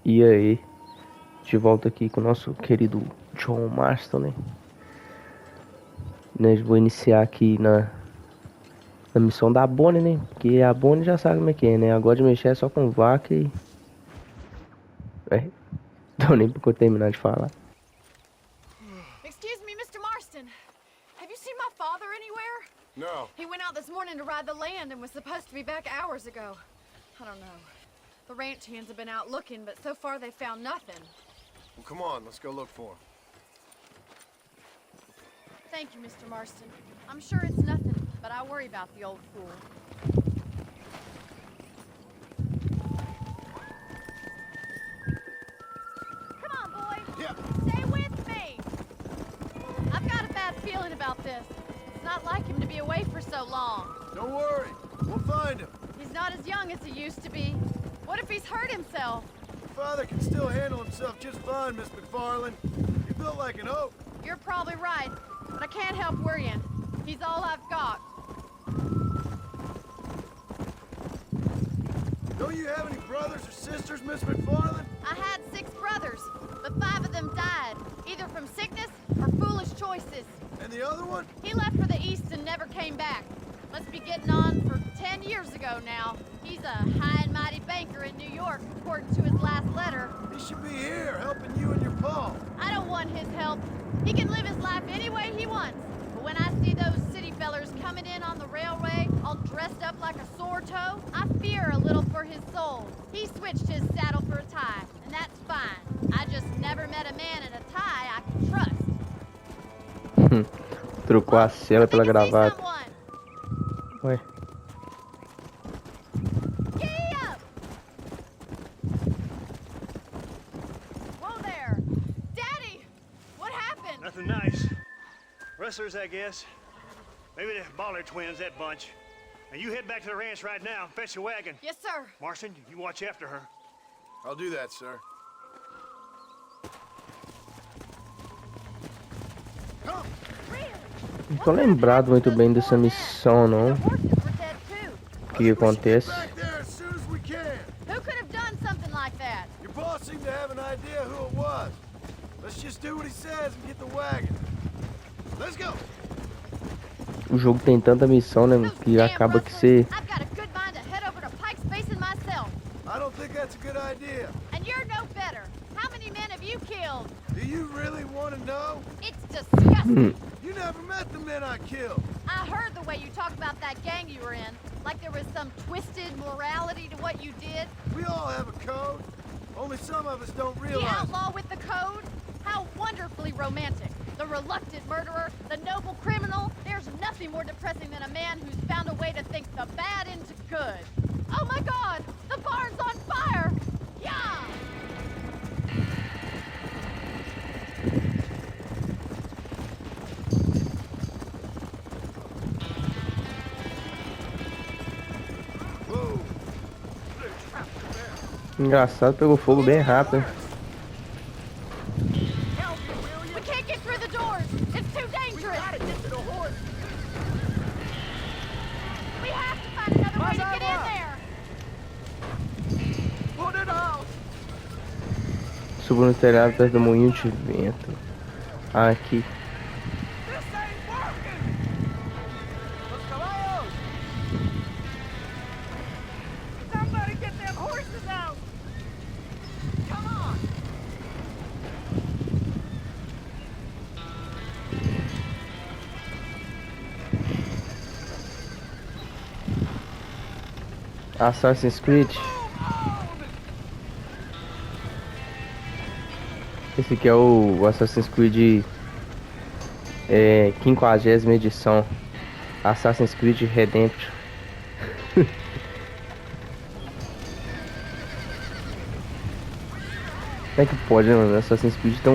E aí, de volta aqui com o nosso querido John Marston, né? Vou iniciar aqui na missão da Bonnie, né? Porque a Bonnie já sabe como é que é, né? Agora de mexer é só com vaca e... Não nem porque eu terminar de falar. Excuse me, Mr. Marston. Have you seen my father anywhere? No. He went out this morning to ride the land and was supposed to be back hours ago. I don't know. The ranch hands have been out looking, but so far they've found nothing. Well, come on, let's go look for him. Thank you, Mr. Marston. I'm sure it's nothing, but I worry about the old fool. Come on, boy. Yeah. Stay with me. I've got a bad feeling about this. It's not like him to be away for so long. Don't worry, we'll find him. He's not as young as he used to be. What if he's hurt himself? Your father can still handle himself just fine, Miss McFarland. You're built like an oak. You're probably right, but I can't help worrying. He's all I've got. Don't you have any brothers or sisters, Miss McFarland? I had 6 brothers, but 5 of them died, either from sickness or foolish choices. And the other one? He left for the east and never came back. Must be getting on for 10 years ago now. He's a high and mighty banker in New York, according to his last letter. He should be here, helping you and your pa. I don't want his help. He can live his life any way he wants. But when I see those city fellers coming in on the railway, all dressed up like a sore toe, I fear a little for his soul. He switched his saddle for a tie, and that's fine. I just never met a man in a tie I can trust. Trocou a cela pela I think I see gravata. someone. Ué. Giddy up! Whoa there! Daddy! What happened? Nothing nice. Rustlers, I guess. Maybe the Baller twins, that bunch. Now you head back to the ranch right now and fetch a wagon. Yes, sir. Marston, you watch after her. I'll do that, sir. Come! Não tô lembrado muito bem dessa missão, não. The horses were dead too. O que acontece? Back there as soon as we can. Who could have done something like that? Your boss seemed to have an idea who it was. Let's just do what he says and get the wagon. Let's go! O jogo tem tanta missão, né? Those Que damn acaba que rustlers. você... I've got a good mind to head over to Pike's Basin myself. I don't think that's a good idea. And you're no better. How many men have you killed? Do you really want to know? It's disgusting. You never met the men I killed. I heard the way you talk about that gang you were in. Like there was some twisted morality to what you did. We all have a code. Only some of us don't The realize. outlaw with the code? How wonderfully romantic. The reluctant murderer, the noble criminal. There's nothing more depressing than a man who's found a way to think the bad into good. Oh my God! The barn's on fire! Yeah! Whoa. Engraçado, pegou fogo bem rápido. We can't get through the doors. It's too dangerous. We have to find another way to get in there. Put it out. Subo no telhado perto do moinho de vento. Aqui. This ain't working. Los caballos. Somebody get them horses out. Come on. Assassin's Creed. Esse aqui é o Assassin's Creed 50ª edição. Assassin's Creed Redemption. Como é que pode, né, mano? Assassin's Creed tem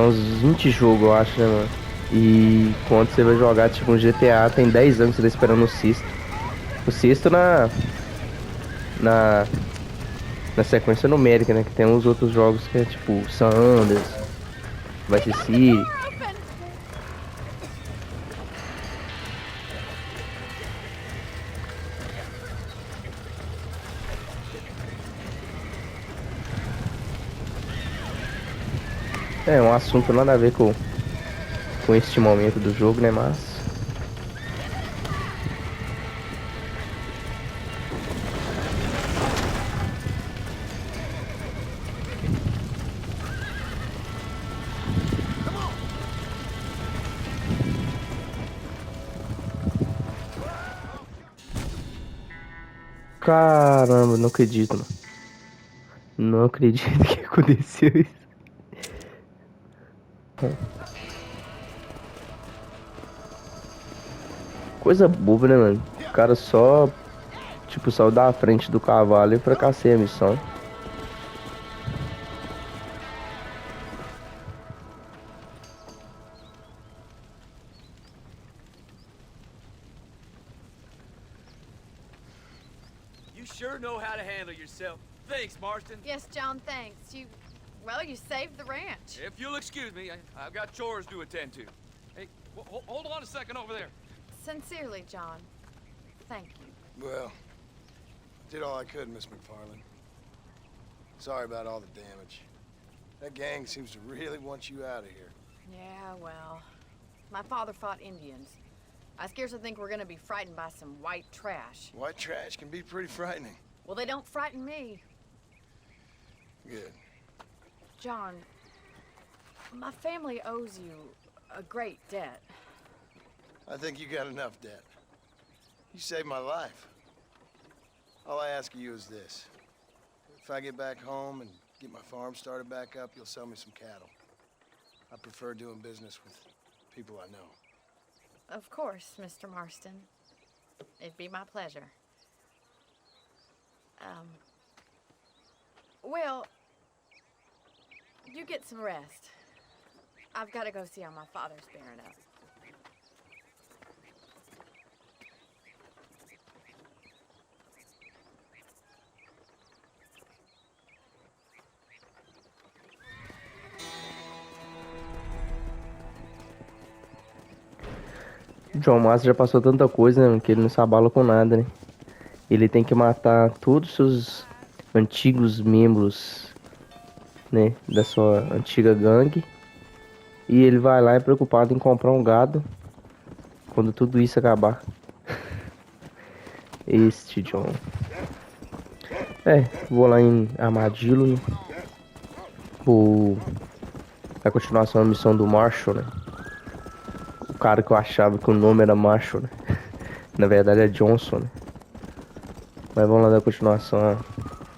uns 20 jogos, eu acho, né, mano? E quando você vai jogar tipo um GTA, tem 10 anos que você tá esperando o sexto. O sexto na sequência numérica, né? Que tem uns outros jogos que é tipo San Andreas, Vice City. Door open. É um assunto nada a ver com este momento do jogo, né? Mas. Caramba, não acredito, mano. Não acredito que aconteceu isso. Coisa boba, né, mano? O cara só, tipo, saiu da frente do cavalo e fracassei a missão. You sure know how to handle yourself. Thanks, Marston. Yes, John, thanks. Well, you saved the ranch. If you'll excuse me, I've got chores to attend to. Hey, hold on a second over there. Sincerely, John. Thank you. Well, did all I could, Miss McFarland. Sorry about all the damage. That gang seems to really want you out of here. Yeah, well, my father fought Indians. I scarcely think we're gonna be frightened by some white trash. White trash can be pretty frightening. Well, they don't frighten me. Good. John, my family owes you a great debt. I think you got enough debt. You saved my life. All I ask of you is this. If I get back home and get my farm started back up, you'll sell me some cattle. I prefer doing business with people I know. Of course, Mr. Marston. It'd be my pleasure. Well, you get some rest. I've got to go see how my father's bearing up. John Master já passou tanta coisa, né, que ele não se abala com nada, né? Ele tem que matar todos os seus antigos membros, né, da sua antiga gangue. E ele vai lá e é preocupado em comprar um gado quando tudo isso acabar. Este John. Vou lá em Armadillo, né? Vou... A continuação da missão do Marshall, né? O cara que eu achava que o nome era Marshall, né? Na verdade é Johnson, né? Mas vamos lá dar continuação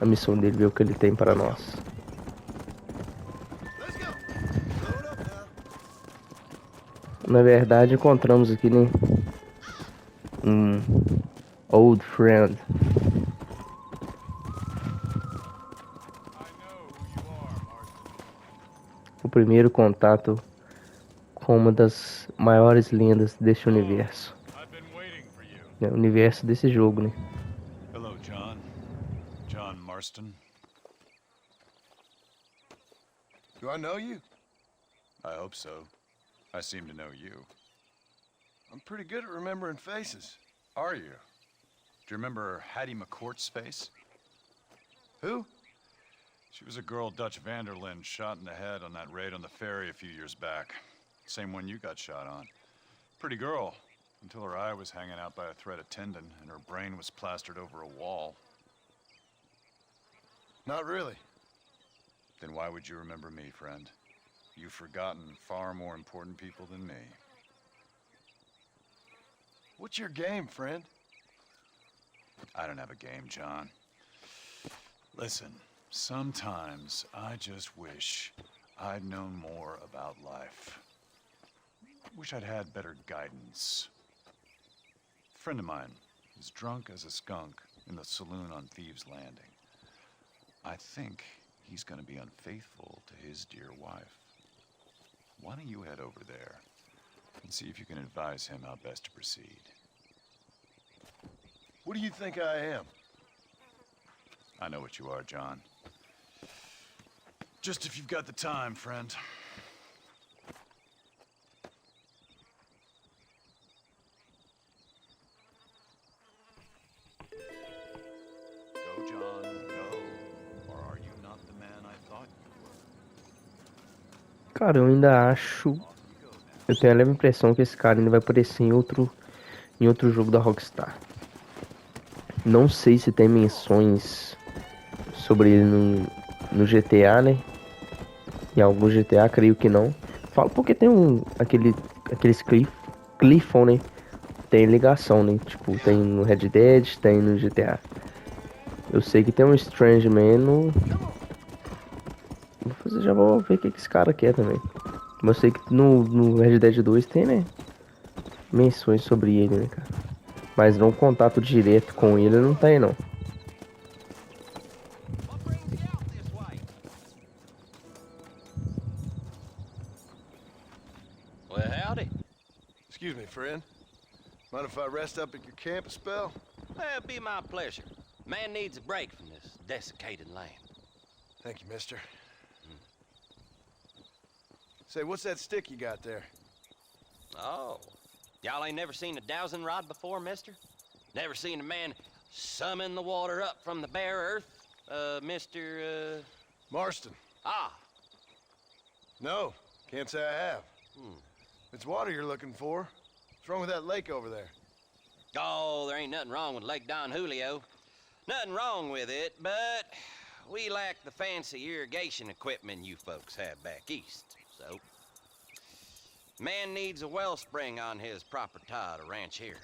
à missão dele, ver o que ele tem para nós. Na verdade encontramos aqui, né? Um old friend. O primeiro contato com uma das maiores lendas deste universo. É o universo desse jogo, né? Hello, John. John Marston. Do I know you? I hope so. I seem to know you. I'm pretty good at remembering faces. Are you? Do you remember Hattie McCourt's face? Who? She was a girl Dutch Vanderlyn shot in the head on that raid on the ferry a few years back. Same one you got shot on. Pretty girl, until her eye was hanging out by a thread of tendon and her brain was plastered over a wall. Not really. Then why would you remember me, friend? You've forgotten far more important people than me. What's your game, friend? I don't have a game, John. Listen, sometimes I just wish I'd known more about life. Wish I'd had better guidance. A friend of mine is drunk as a skunk in the saloon on Thieves' Landing. I think he's gonna be unfaithful to his dear wife. Why don't you head over there and see if you can advise him how best to proceed? What do you think I am? I know what you are, John. Just if you've got the time, friend. Go, John, go. Or are you not the man I thought you were? Cara, eu ainda acho. Eu tenho a leve impressão que esse cara ainda vai aparecer em outro jogo da Rockstar. Não sei se tem menções sobre ele no GTA, né? Em algum GTA, creio que não. Falo porque tem aqueles Clifton, né? Tem ligação, né? Tipo, tem no Red Dead, tem no GTA. Eu sei que tem um Strange Man no. Já vou ver o que esse cara quer também. Mas eu sei que no Red Dead 2 tem, né? Menções sobre ele, né, cara? Mas não contato direto com ele não tem, não. Well, howdy. Excuse me, friend. Mind if I rest up at your camp a spell? Well, it'd be my pleasure. Man needs a break from this desiccated land. Thank you, mister. Say, what's that stick you got there? Oh, y'all ain't never seen a dowsing rod before, mister? Never seen a man summon the water up from the bare earth? Mr. Marston. Ah, No, can't say I have. It's water you're looking for. What's wrong with that lake over there? oh, there ain't nothing wrong with Lake Don Julio. Nothing wrong with it, but we lack the fancy irrigation equipment you folks have back east, so... Man needs a wellspring on his property to ranch here.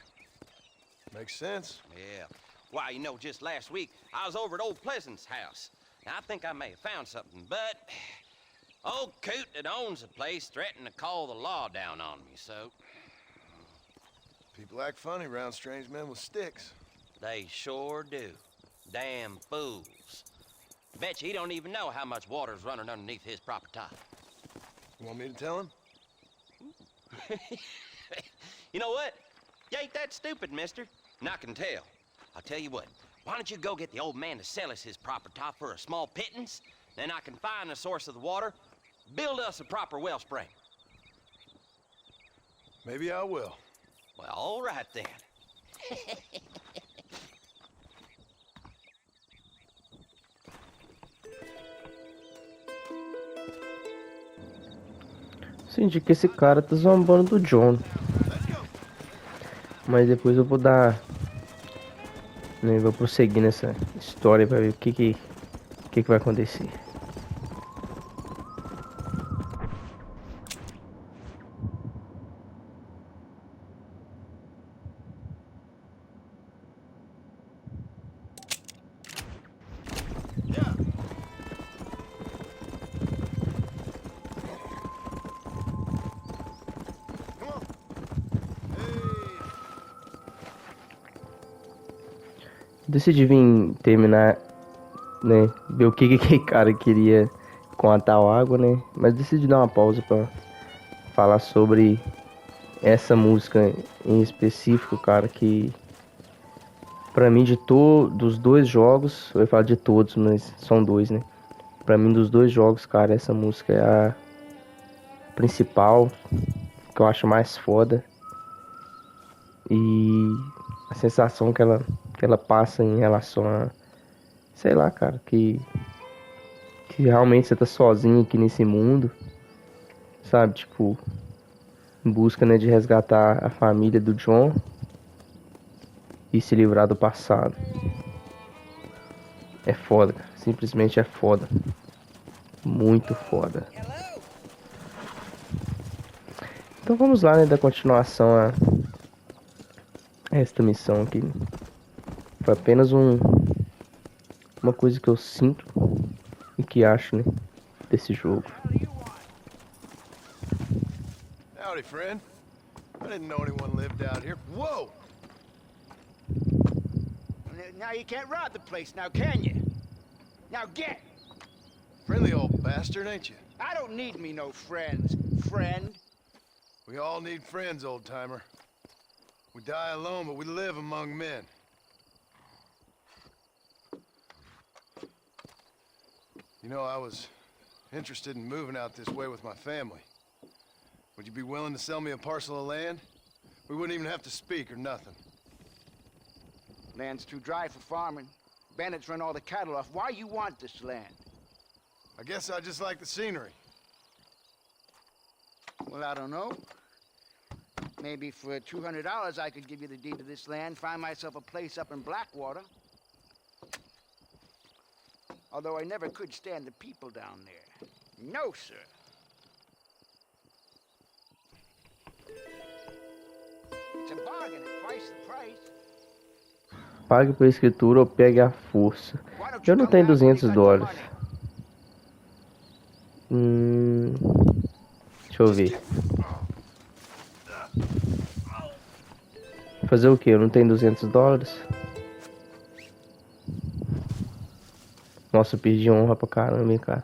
Makes sense. Yeah. Why, you know, just last week, I was over at old Pleasant's house. Now, I think I may have found something, but... Old coot that owns the place threatened to call the law down on me, so... People act funny around strange men with sticks. They sure do. Damn fools. Bet you he don't even know how much water's running underneath his property. You want me to tell him? You know what? You ain't that stupid, mister. And I can tell. I'll tell you what. Why don't you go get the old man to sell us his property for a small pittance? Then I can find the source of the water, build us a proper wellspring. Maybe I will. Well, all right then. Senti que esse cara tá zombando do John. Mas depois eu vou dar. Né, vou prosseguir nessa história pra ver o que vai acontecer. Decidi vir terminar, né? Ver o que aquele cara queria com a tal água, né? Mas decidi dar uma pausa pra falar sobre essa música em específico, cara. Que pra mim, dos dois jogos, eu ia falar de todos, mas são dois, né? Pra mim, dos dois jogos, cara, essa música é a principal, que eu acho mais foda. E a sensação que ela passa em relação a, sei lá, cara, que realmente você tá sozinho aqui nesse mundo, sabe? Tipo, em busca, né, de resgatar a família do John e se livrar do passado. É foda, cara. Simplesmente é foda. Muito foda. Então vamos lá, né, da continuação a esta missão aqui. Foi apenas uma coisa que eu sinto e que acho, né, desse jogo. Howdy, friend. I didn't know anyone lived out here. Whoa! Now you can't rob the place, now can you? Now get! Friendly old bastard, ain't you? I don't need me no friends, friend. We all need friends, old-timer. We die alone, but we live among men. You know, I was interested in moving out this way with my family. Would you be willing to sell me a parcel of land? We wouldn't even have to speak or nothing. Land's too dry for farming. Bandits run all the cattle off. Why you want this land? I guess I just like the scenery. Well, I don't know. Maybe for $200 I could give you the deed to this land, find myself a place up in Blackwater. Although I never could stand the people down there. No, sir. It's a bargain at twice the price. Pague por escritura ou pegue à força. Eu não tenho $200. Deixa eu ver. Fazer o que? Eu não tenho $200? Nossa, eu perdi honra pra caramba, hein, cara.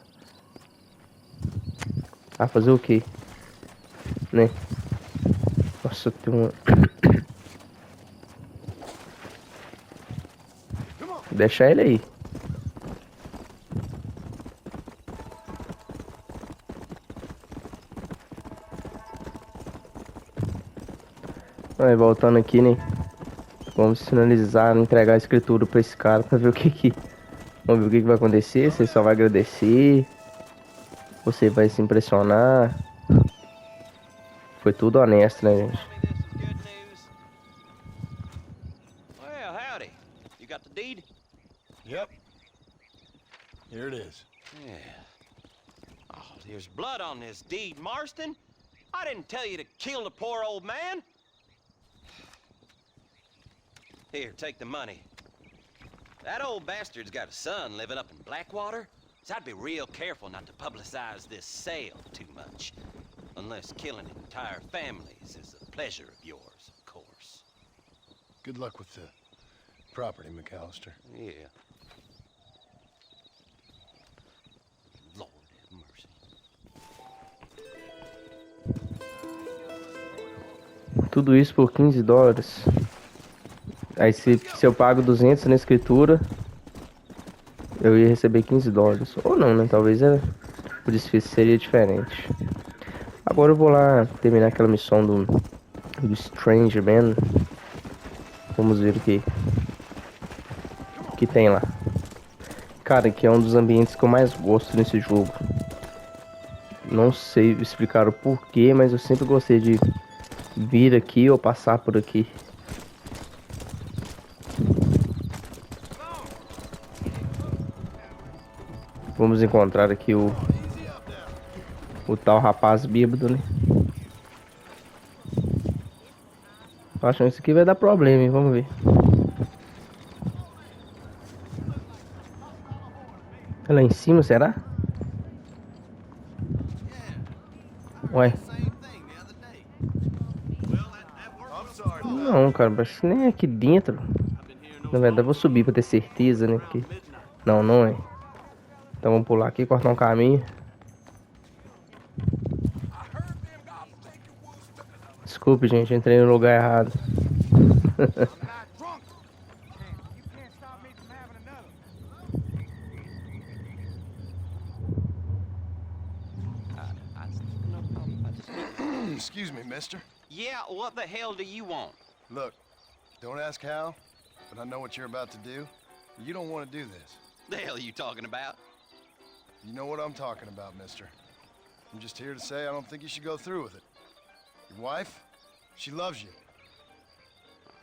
Ah, fazer o que? Né? Nossa, eu tenho uma... Deixa ele aí. Aí, voltando aqui, né? Vamos finalizar, entregar a escritura pra esse cara pra ver o que. Vamos ver o que vai acontecer. Se ele só vai agradecer. Você vai se impressionar. Foi tudo honesto, né, gente? Well, howdy. You got the deed? Yep. Here it is. Yeah. Oh, there's blood on this deed, Marston. I didn't tell you to kill the poor old man. Here, take the money. That old bastard's got a son living up in Blackwater, so I'd be real careful not to publicize this sale too much. Unless killing entire families is a pleasure of yours, of course. Good luck with the property, McAllister. Yeah. Lord have mercy. Tudo isso por $15. Aí se eu pago 200 na escritura, eu ia receber $15. Ou não, né? Talvez o desfecho seria diferente. Agora eu vou lá terminar aquela missão do Stranger Man. Vamos ver o que tem lá. Cara, que é um dos ambientes que eu mais gosto nesse jogo. Não sei explicar o porquê, mas eu sempre gostei de vir aqui ou passar por aqui. Vamos encontrar aqui o tal rapaz bêbado, né? Tô achando que isso aqui vai dar problema, hein? Vamos ver. É lá em cima, será? Ué. Não, cara, parece que nem é aqui dentro. Na verdade, eu vou subir pra ter certeza, né? Porque... Não, não é. Então vamos pular aqui, cortar um caminho. Desculpe, gente, entrei no lugar errado. Excuse me, mister. Yeah, what the hell do you want? Look, don't ask how, but I know what you're about to do. You don't want to do this. The hell are you talking about? You know what I'm talking about, mister. I'm just here to say I don't think you should go through with it. Your wife, she loves you.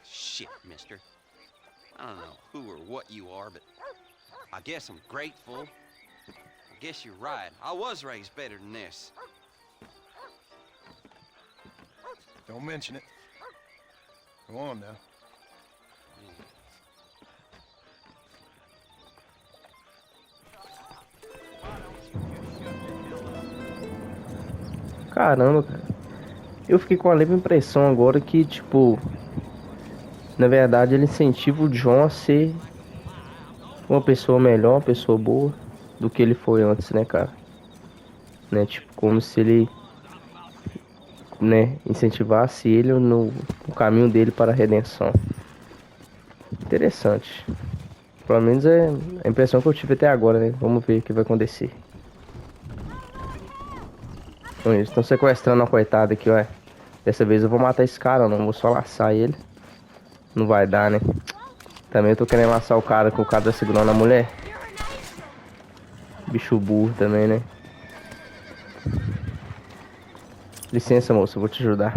Shit, mister. I don't know who or what you are, but I guess I'm grateful. I guess you're right. I was raised better than this. Don't mention it. Go on now. Caramba, cara. Eu fiquei com a leve impressão agora que, tipo... Na verdade, ele incentiva o John a ser uma pessoa melhor, uma pessoa boa do que ele foi antes, né, cara? Né, tipo, como se ele... Né, incentivasse ele no caminho dele para a redenção. Interessante. Pelo menos é a impressão que eu tive até agora, né? Vamos ver o que vai acontecer. Então, eles estão sequestrando a coitada aqui, ó. Dessa vez eu vou matar esse cara, não vou só laçar ele. Não vai dar, né? Também eu tô querendo laçar o cara, que o cara tá segurando a mulher. Bicho burro também, né? Licença, moça, eu vou te ajudar.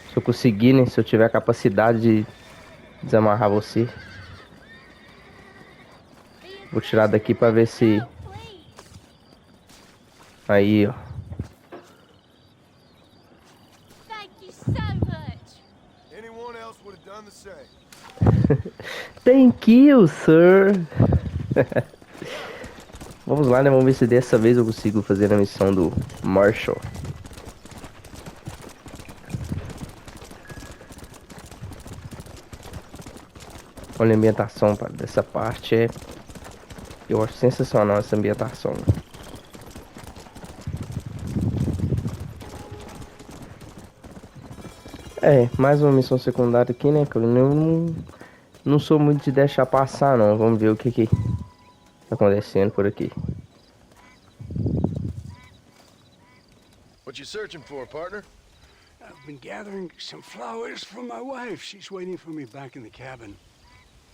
Se eu conseguir, né? Se eu tiver a capacidade de desamarrar você. Vou tirar daqui pra ver se... Aí, ó. Thank you so much. Anyone else would have done the same. Thank you, sir. Vamos lá, né? Vamos ver se dessa vez eu consigo fazer a missão do Marshall. Olha a ambientação dessa parte. Eu acho sensacional essa ambientação. Mais uma missão secundária aqui, né? Que eu não sou muito de deixar passar, não. Vamos ver o que tá acontecendo por aqui. What you searching for, partner? I've been gathering some flowers for my wife. She's waiting for me back in the cabin.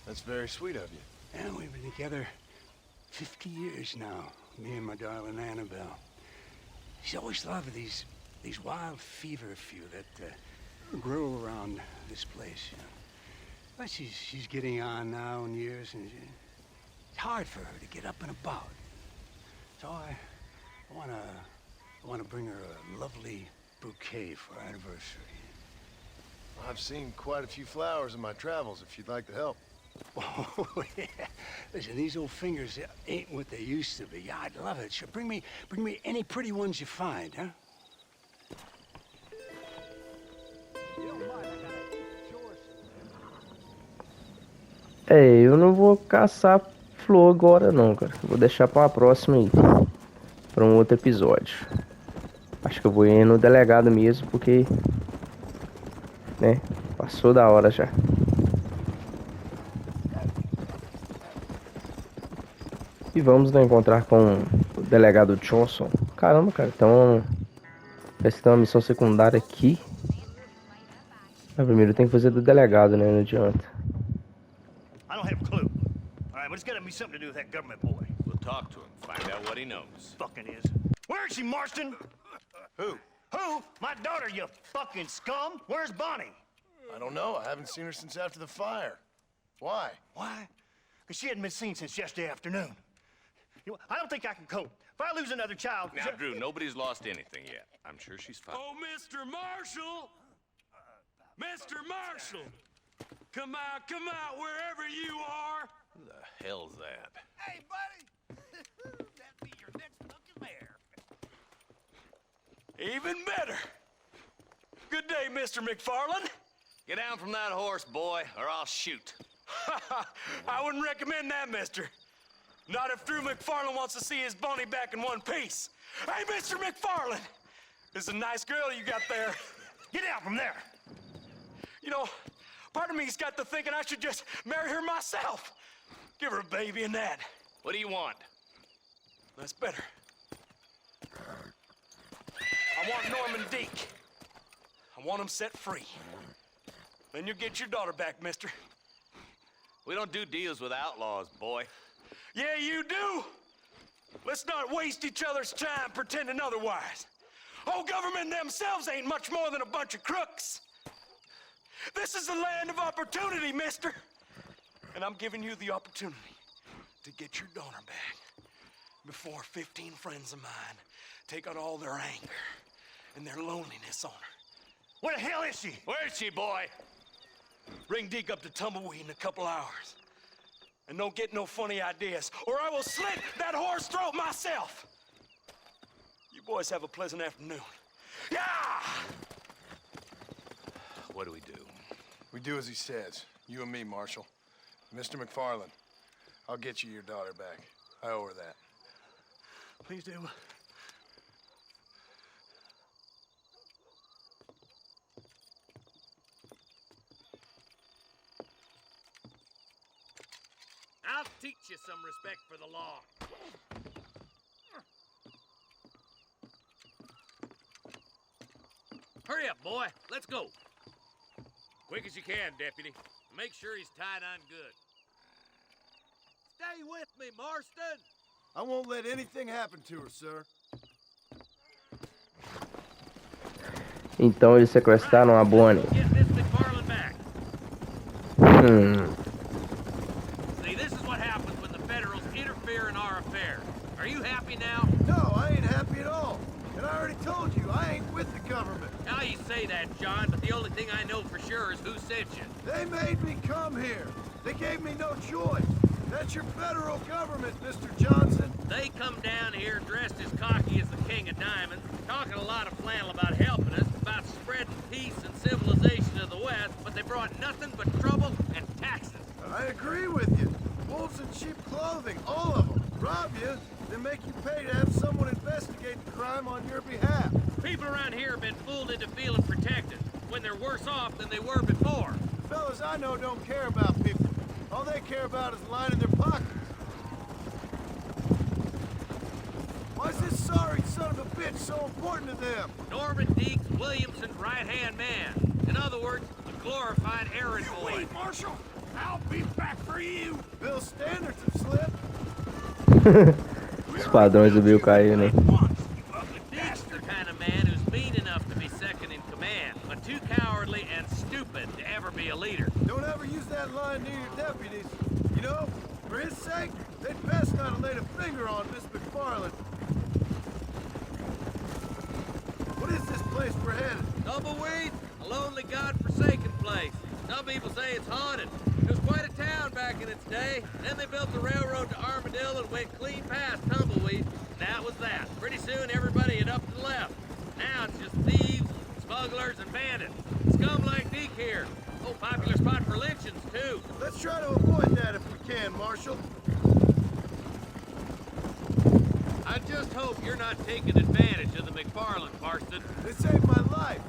That's very sweet of you. And we've been together 50 years now, me and my darling Annabelle. She's always loved these wild feverfew that grow around this place. You know. But she's getting on now in years, and it's hard for her to get up and about. So I wanna bring her a lovely bouquet for our anniversary. I've seen quite a few flowers in my travels, if you'd like the help. Oh, yeah. Listen, these old fingers ain't what they used to be. Yeah, I'd love it. Sure, bring me any pretty ones you find, huh? Eu não vou caçar flor agora não, cara. Vou deixar pra uma próxima aí. Pra um outro episódio. Acho que eu vou ir no delegado mesmo, porque... né? Passou da hora já. E vamos, né, encontrar com o delegado Johnson. Caramba, cara, então... parece que tem uma missão secundária aqui. Mas primeiro tem que fazer do delegado, né? Não adianta. I don't have a clue. All right, but it's gotta be something to do with that government boy. We'll talk to him, find out what he knows. Fucking is. Where is she, Marston? Who? Who? My daughter, you fucking scum. Where's Bonnie? I don't know. I haven't seen her since after the fire. Why? Why? Because she hadn't been seen since yesterday afternoon. You know, I don't think I can cope. If I lose another child... Now, Drew, nobody's lost anything yet. I'm sure she's fine. Oh, Mr. Marshall! Mr. Marshall! Come out, wherever you are! Who the hell's that? Hey, buddy! That'd be your next fucking mare. Even better! Good day, Mr. McFarland. Get down from that horse, boy, or I'll shoot. I wouldn't recommend that, mister. Not if Drew McFarland wants to see his Bonnie back in one piece. Hey, Mr. McFarland! This is a nice girl you got there. Get out from there! You know, part of me's got to thinking I should just marry her myself. Give her a baby and that. What do you want? That's better. I want Norman Deke. I want him set free. Then you'll get your daughter back, mister. We don't do deals with outlaws, boy. Yeah, you do! Let's not waste each other's time pretending otherwise. Oh, government themselves ain't much more than a bunch of crooks. This is the land of opportunity, mister. And I'm giving you the opportunity to get your daughter back before 15 friends of mine take out all their anger and their loneliness on her. Where the hell is she? Where is she, boy? Bring Deke up to Tumbleweed in a couple hours. And don't get no funny ideas, or I will slit that horse throat myself. You boys have a pleasant afternoon. Yeah! What do we do? We do as he says. You and me, Marshal. Mr. McFarland, I'll get you your daughter back. I owe her that. Please do. I'll teach you some respect for the law. Hurry up, boy. Let's go. Quick as you can, deputy. Make sure he's tied on good. Stay with me, Marston. I won't let anything happen to her, sir. Então eles sequestraram a Bonnie. Get Miss McFarland back. Hum. See, this is what happens when the Federals interfere in our affairs. Are you happy now? No, I ain't happy at all. And I already told you, I ain't with the government. Now you say that, John, but the only thing I know for sure is who sent you. They made me come here. They gave me no choice. That's your federal government, Mr. Johnson. They come down here dressed as cocky as the King of Diamonds, talking a lot of flannel about helping us, about spreading peace and civilization to the West, but they brought nothing but trouble and taxes. I agree with you. Wolves in sheep clothing, all of them. Rob you, then make you pay to have someone investigate the crime on your behalf. People around here have been fooled into feeling protected, when they're worse off than they were before. The fellas I know don't care about people. All they care about is lining their pockets. Why is this sorry son of a bitch so important to them? Norman Deeks Williamson's right-hand man. In other words, a glorified errand boy. Wait, Marshal! I'll be back for you! Bill's standards have slipped. Os padrões do Bill caíram, né? Deeks is the kind of man who's mean enough to be second in command, but too cowardly and stupid to ever be a leader. Don't ever use that line near your deputies. You know, for his sake, they'd best not have laid a finger on Miss McFarland. What is this place we're headed? Tumbleweed, a lonely, god-forsaken place. Some people say it's haunted. It was quite a town back in its day. Then they built the railroad to Armadillo and went clean past Tumbleweed. And that was that. Pretty soon everybody had up and left. Now it's just thieves, smugglers, and bandits. Scum like Deke here. Oh, popular spot for lynchings, too. Let's try to avoid that if we can, Marshal. I just hope you're not taking advantage of the McFarland, Marston. They saved my life.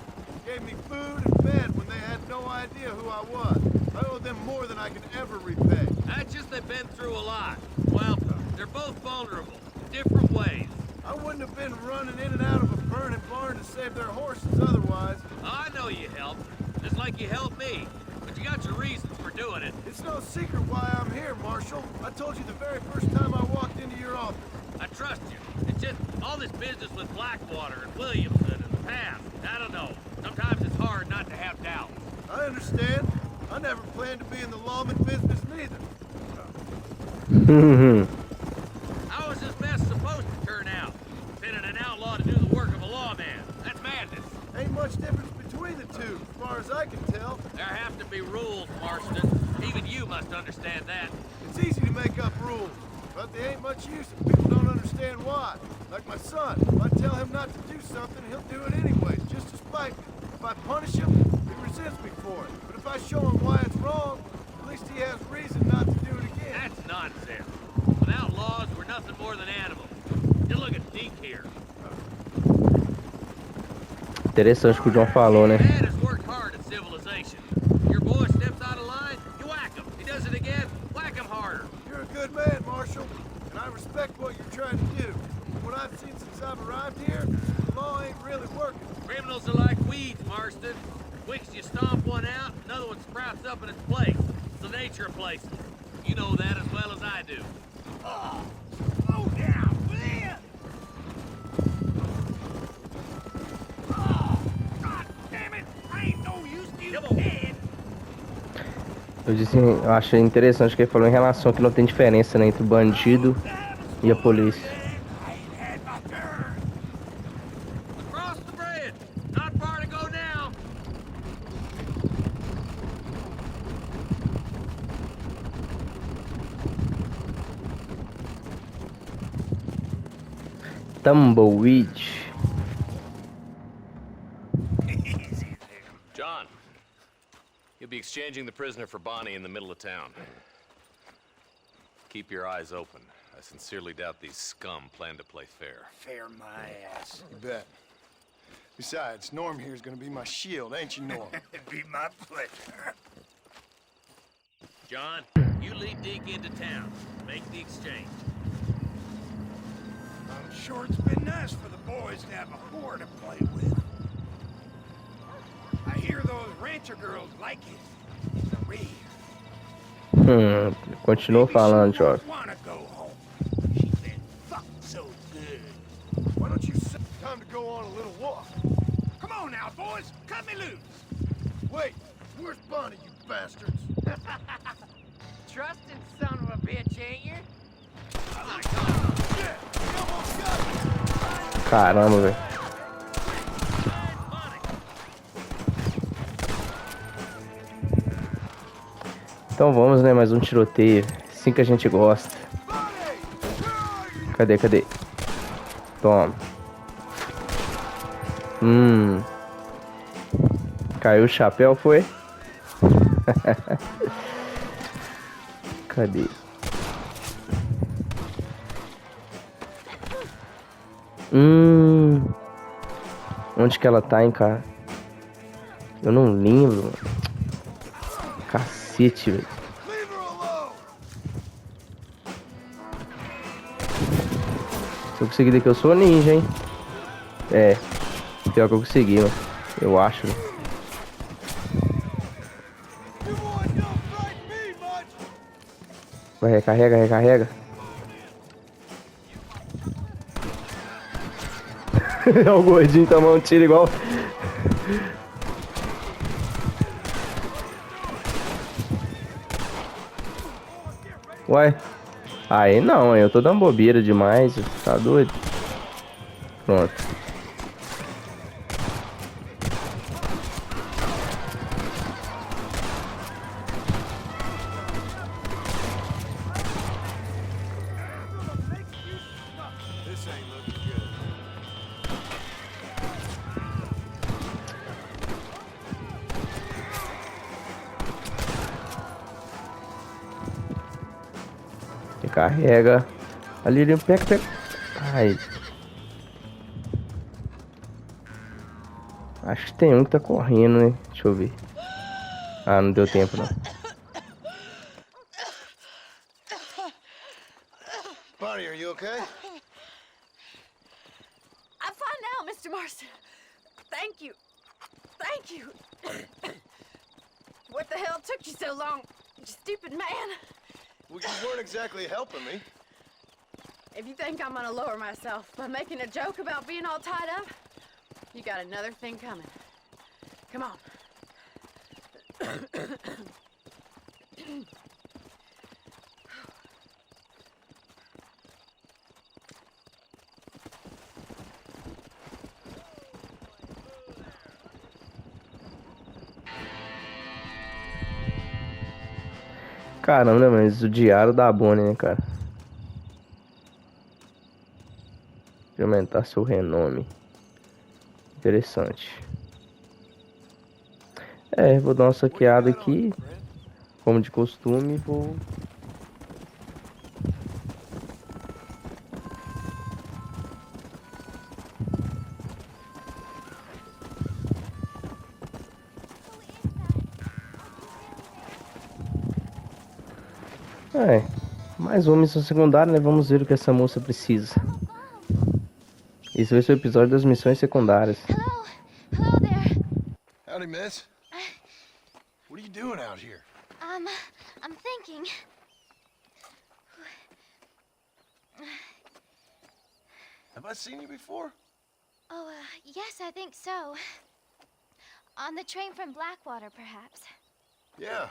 Gave me food and bed when they had no idea who I was. I owe them more than I can ever repay. That's just they've been through a lot. Well, they're both vulnerable, in different ways. I wouldn't have been running in and out of a burning barn to save their horses otherwise. I know you helped, just like you helped me. But you got your reasons for doing it. It's no secret why I'm here, Marshal. I told you the very first time I walked into your office. I trust you. It's just all this business with Blackwater and Williamson and the past. I don't know. Sometimes it's hard not to have doubts. I understand. I never planned to be in the lawman business neither. How is this mess supposed to turn out? Sending an outlaw to do the work of a lawman. That's madness. Ain't much difference between the two, as far as I can tell. There have to be rules, Marston. Even you must understand that. It's easy to make up rules, but they ain't much use if people don't understand why. Like my son, if I tell him not to do something, he'll do it anyway, just to spite me. If I punish him, he resents me for it. But if I show him why it's wrong, at least he has reason not to do it again. That's nonsense. Without laws, we're nothing more than animals. Just look at Deke here. Interessante o que o John falou, né? Man has worked hard at civilization. Your boy steps out of line, you whack him. He does it again, whack him harder. You're a good man, Marshal, and I respect what you're trying to do. From what I've seen since I've arrived here, the law ain't really working. Criminals are like weeds, Marston. Quick as you stomp one out, another one sprouts up in its place. It's the nature of places. You know that as well as I do. Slow down, man! Oh, God damn it! I ain't no use to you dead! Eu disse, eu achei interessante que ele falou em relação a que não tem diferença, né, entre o bandido e a polícia. Across the bridge. Not far to go now. Tumbleweed. John, you'll be exchanging the prisoner for Bonnie in the middle of town. Keep your eyes open. I sincerely doubt these scum plan to play fair. Fair my ass. You bet. Besides, Norm here's gonna be my shield, ain't you, Norm? It'd be my pleasure. John, you lead Deke into town. Make the exchange. I'm sure it's been nice for the boys to have a whore to play with. I hear those rancher girls like it. It's a rare. Continuou falando, Jorge. Wanna go home. She's been fucked so good. Why don't you set time to go on a little walk? Come on now, boys. Cut me loose. Wait, where's Bonnie, you bastards? Trusting son of a bitch, ain't you? Caramba, velho. Então vamos, né? Mais um tiroteio. Assim que a gente gosta. Cadê, cadê? Toma. Caiu o chapéu, foi? Cadê? Onde que ela tá, hein, cara? Eu não lembro. Cacete, velho. Se eu conseguir daqui, eu sou ninja, hein? É. Pior que eu consegui, mano. Eu acho, né? Vai, recarrega, recarrega. O gordinho tomou um tiro igual. Uai. Aí não, eu tô dando bobeira demais. Tá doido? Pronto. Carrega. Ali, pega, pega. Ai. Acho que tem um que tá correndo, né? Deixa eu ver. Ah, não deu tempo, não. Bonnie, are you okay? I'm fine now, Mr. Marston. Thank you. Thank you. What the hell took you so long, you stupid man? Well, you weren't exactly helping me. If you think I'm gonna lower myself by making a joke about being all tied up, you got another thing coming. Come on. Caramba, mas o diário da Bonnie, né, cara? De aumentar seu renome. Interessante. É, vou dar uma saqueada aqui. Como de costume, vou... É, mais uma missão secundária, né? Vamos ver o que essa moça precisa. Esse vai ser o episódio das missões secundárias. Hello. Hello there. Howdy, miss. What are you doing out here? I'm thinking. Have I seen you before? Oh, yes, I think so. On the train from Blackwater, perhaps. Yeah.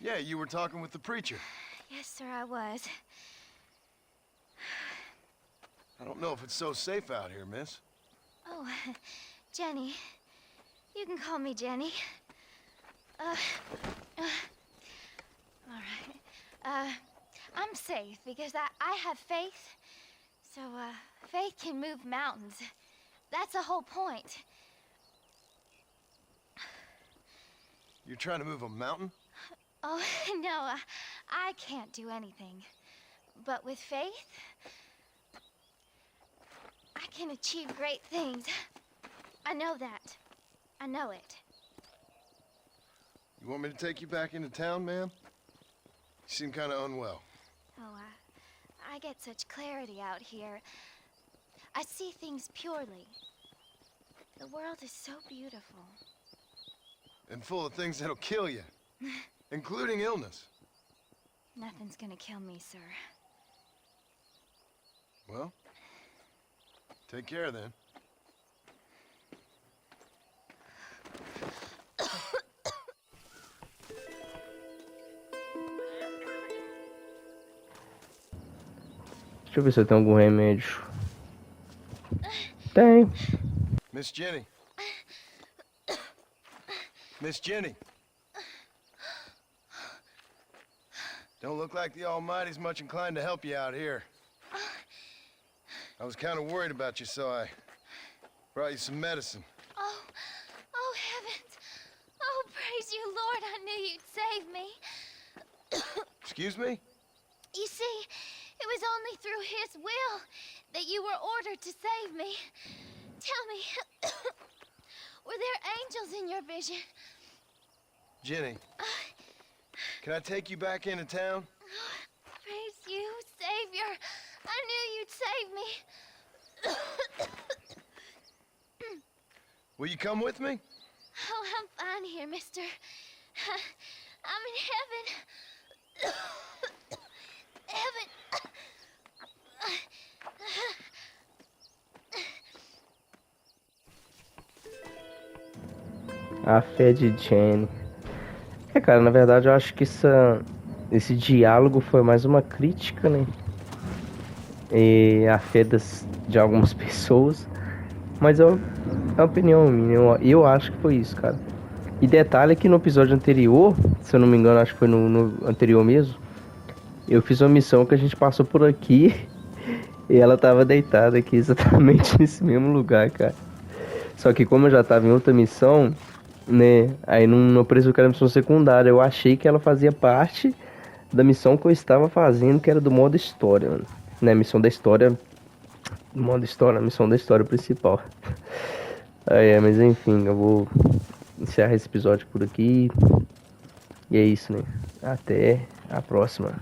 Yeah, you were talking with the preacher. Yes, sir, I was. I don't know if it's so safe out here, miss. Oh, Jenny. You can call me Jenny. All right. I'm safe because I have faith. So, faith can move mountains. That's the whole point. You're trying to move a mountain? Oh, no, I can't do anything. But with faith, I can achieve great things. I know that. I know it. You want me to take you back into town, ma'am? You seem kind of unwell. Oh, I get such clarity out here. I see things purely. The world is so beautiful. And full of things that'll kill you. Including illness. Nothing's gonna kill me, sir. Well, take care then. Deixa eu ver se eu tenho algum remédio. Tem. Miss Jenny. Miss Jenny. Don't look like the Almighty's much inclined to help you out here. I was kind of worried about you, so I brought you some medicine. Oh, heavens. Oh, praise you, Lord. I knew you'd save me. Excuse me? You see, it was only through his will that you were ordered to save me. Tell me, were there angels in your vision? Jenny, can I take you back into town? Praise you, Savior. I knew you'd save me. Will you come with me? Oh, I'm fine here, mister. I'm in heaven. Heaven. A fé de Jenny. Cara, na verdade eu acho que esse diálogo foi mais uma crítica, né? E a fé de algumas pessoas. Mas é uma opinião minha. Eu acho que foi isso, cara. E detalhe que no episódio anterior, se eu não me engano, acho que foi no anterior mesmo, eu fiz uma missão que a gente passou por aqui e ela tava deitada aqui exatamente nesse mesmo lugar, cara. Só que como eu já tava em outra missão, né, aí não apareceu que era missão secundária. Eu achei que ela fazia parte da missão que eu estava fazendo, que era do modo história, mano. Né, missão da história, modo história, missão da história principal. Mas enfim, eu vou encerrar esse episódio por aqui. E é isso, né? Até a próxima.